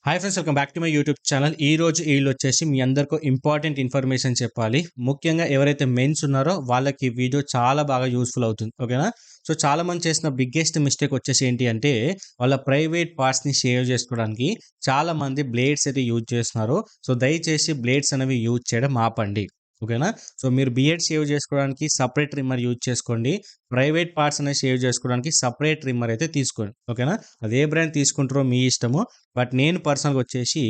Hi friends, welcome back to my YouTube channel. ఈ రోజు వీళ్ళొచ్చేసి మీ అందరికీ ఇంపార్టెంట్ ఇన్ఫర్మేషన్ చెప్పాలి. ముఖ్యంగా ఎవరైతే మెన్స్ ఉన్నారో వాళ్ళకి ఈ వీడియో చాలా బాగా యూస్ఫుల్ అవుతుంది. ఓకేనా? సో చాలా మంది చేసిన బిగ్గెస్ట్ మిస్టేక్ వచ్చేసి ఏంటి అంటే వాళ్ళ ప్రైవేట్ పార్ట్స్ని షేవ్ చేసుకోవడానికి చాలా మంది బ్లేడ్స్ అయితే యూజ్ చేస్తున్నారు. సో దయచేసి బ్లేడ్స్ అనేవి యూజ్ చేయడం ఆపండి. ఓకేనా? సో మీరు బియర్డ్ షేవ్ చేసుకోవడానికి సపరేట్ ట్రిమ్మర్ యూజ్ చేసుకోండి. ప్రైవేట్ పార్ట్స్ అనేవి షేవ్ చేసుకోవడానికి సపరేట్ ట్రిమ్మర్ అయితే తీసుకోండి. ఓకేనా? అదే బ్రాండ్ తీసుకుంటారో మీ ఇష్టము. బట్ నేను పర్సనల్గా వచ్చేసి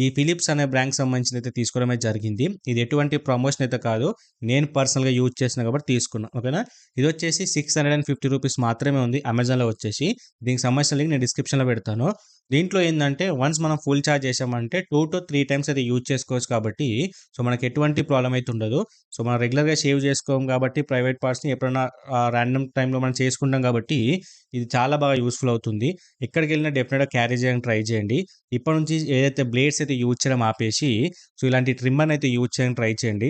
ఈ ఫిలిప్స్ అనే బ్రాండ్కి సంబంధించింది అయితే తీసుకోవడమే జరిగింది. ఇది ఎటువంటి ప్రమోషన్ అయితే కాదు, నేను పర్సనల్గా యూజ్ చేసిన కాబట్టి తీసుకున్నా. ఓకేనా? ఇది వచ్చేసి ₹650 మాత్రమే ఉంది అమెజాన్లో వచ్చేసి. దీనికి సంబంధించిన లింక్ నేను డిస్క్రిప్షన్లో పెడతాను. దీంట్లో ఏంటంటే వన్స్ మనం ఫుల్ ఛార్జ్ చేసామంటే 2 to 3 టైమ్స్ అయితే యూజ్ చేసుకోవచ్చు కాబట్టి సో మనకి ఎటువంటి ప్రాబ్లం అయితే ఉండదు. సో మనం రెగ్యులర్గా షేవ్ చేసుకోము కాబట్టి ప్రైవేట్ పార్ట్స్ని ఎప్పుడైనా ర్యాండమ్ టైంలో మనం చేసుకుంటాం కాబట్టి ఇది చాలా బాగా యూస్ఫుల్ అవుతుంది. ఎక్కడికి వెళ్ళినా డెఫినెట్గా క్యారీ చేయడానికి ట్రై చేయండి. ఇప్పటి నుంచి ఏదైతే బ్లేడ్స్ అయితే యూజ్ చేయడం ఆపేసి సో ఇలాంటి ట్రిమ్మర్ని అయితే యూజ్ చేయడానికి ట్రై చేయండి.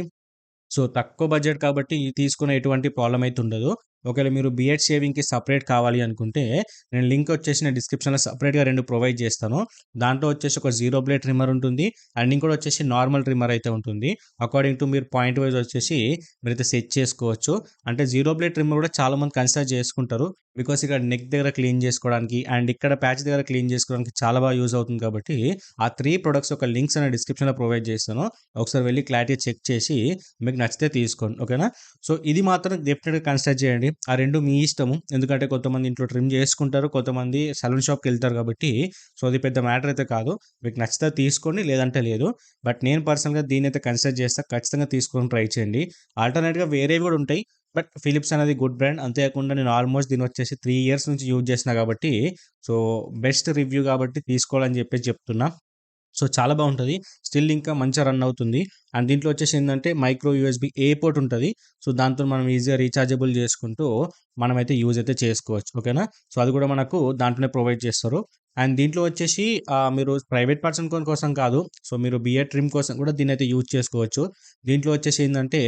సో తక్కువ బడ్జెట్ కాబట్టి తీసుకునే ఎటువంటి ప్రాబ్లమ్ అయితే ఉండదు. ఒకవేళ మీరు బియర్డ్ షేవింగ్‌కి సెపరేట్ కావాలి అనుకుంటే నేను లింక్ వచ్చేసి నేను డిస్క్రిప్షన్‌లో సెపరేట్‌గా 2 ప్రొవైడ్ చేస్తాను. దాంట్లో వచ్చేసి ఒక జీరో బ్లేడ్ ట్రిమ్మర్ ఉంటుంది. అండ్ ఇంకోటి వచ్చేసి నార్మల్ ట్రిమ్మర్ అయితే ఉంటుంది. అకార్డింగ్ టు మీరు పాయింట్ వైస్ వచ్చేసి మీరైతే సెట్ చేసుకోవచ్చు. అంటే జీరో బ్లేడ్ ట్రిమ్మర్ కూడా చాలామంది కన్సిడర్ చేసుకుంటారు. బికాస్ ఇక్కడ నెక్ దగ్గర క్లీన్ చేసుకోవడానికి అండ్ ఇక్కడ ప్యాచ్ దగ్గర క్లీన్ చేసుకోవడానికి చాలా బాగా యూజ్ అవుతుంది కాబట్టి ఆ 3 ప్రొడక్ట్స్ యొక్క లింక్స్ నేను డిస్క్రిప్షన్‌లో ప్రొవైడ్ చేస్తాను. ఒకసారి వెళ్లి క్లారిటీ చెక్ చేసి మీకు నచ్చితే తీసుకోండి. ఓకేనా? సో ఇది మాత్రం డెఫినెట్‌గా కన్సిడర్ చేయండి. ఆ 2 మీ ఇష్టము. ఎందుకంటే కొంతమంది ఇంట్లో ట్రిమ్ చేసుకుంటారు. కొంతమంది సలూన్ షాప్‌కెళ్తారు కాబట్టి సో అది పెద్ద మ్యాటర్ అయితే కాదు. మీకు నచ్చితే తీసుకోండి, లేదంటే లేదు. బట్ నేను పర్సనల్‌గా దీన్నైతే కన్సిడర్ చేస్తా. ఖచ్చితంగా తీసుకోవడానికి ట్రై చేయండి. ఆల్టర్‌నేట్‌గా వేరేవి కూడా ఉంటాయి. బట్ ఫిలిప్స్ అనేది గుడ్ బ్రాండ్. అంతేకాకుండా నేను ఆల్మోస్ట్ దీన్నొచ్చేసి 3 ఇయర్స్ నుంచి యూజ్ చేస్తున్నా కాబట్టి సో బెస్ట్ రివ్యూ కాబట్టి తీసుకోవాలని చెప్పేసి చెప్తున్నా. సో చాలా బాగుంటది. స్టిల్ ఇంకా మంచిగా రన్ అవుతుంది. అండ్ దీంట్లో వచ్చేసి ఏందంటే మైక్రో యూఎస్‌బీ ఏ పోర్ట్ ఉంటది. సో దాంతో మనం ఈజీగా రీచార్జబుల్ చేసుకుంటూ మనమైతే యూజ్ అయితే చేసుకోవచ్చు. ఓకేనా? సో అది కూడా మనకు దాంట్లోనే ప్రొవైడ్ చేస్తారు. అండ్ దీంట్లో వచ్చేసి మీరు ప్రైవేట్ పార్ట్స్ అనుకోని కోసం కాదు. సో మీరు బియర్డ్ ట్రిమ్ కోసం కూడా దీన్నైతే యూజ్ చేసుకోవచ్చు. దీంట్లో వచ్చేసి ఏందంటే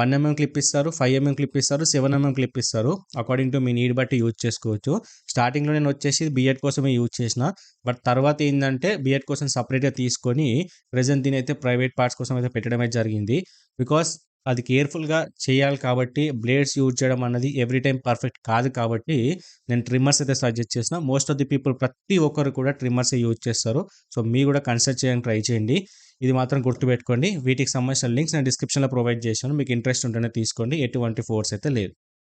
1 క్లిప్ ఇస్తారు, 5 క్లిప్ ఇస్తారు, 7 క్లిప్ ఇస్తారు. అకార్డింగ్ టు మీ నీడ్ బట్టి యూజ్ చేసుకోవచ్చు. స్టార్టింగ్‌లో నేను వచ్చేసి బియర్డ్ కోసమే యూజ్ చేసిన. బట్ తర్వాత ఏందంటే బియర్డ్ కోసం సెపరేట్‌గా తీసుకొని ప్రెజెంట్ దీనైతే ప్రైవేట్ పార్ట్స్ కోసం అయితే పెట్టడమే జరిగింది. బికాస్ అది కేర్‌ఫుల్‌గా చేయాలి కాబట్టి బ్లేడ్స్ యూజ్ చేయడం అన్నది ఎవ్రీ టైమ్ పర్ఫెక్ట్ కాదు కాబట్టి నేను ట్రిమ్మర్స్ అయితే సజెస్ట్ చేసిన. మోస్ట్ ఆఫ్ ది పీపుల్ ప్రతి ఒక్కరు కూడా ట్రిమ్మర్సే యూజ్ చేస్తారు. సో మీరు కూడా కన్సిడర్ చేయడానికి ట్రై చేయండి. ఇది మాత్రం గుర్తుపెట్టుకోండి. వీటికి సంబంధించిన లింక్స్ నేను డిస్క్రిప్షన్‌లో ప్రొవైడ్ చేశాను. మీకు ఇంట్రెస్ట్ ఉంటేనే తీసుకోండి. ఎటువంటి ఫోర్స్ అయితే లేదు.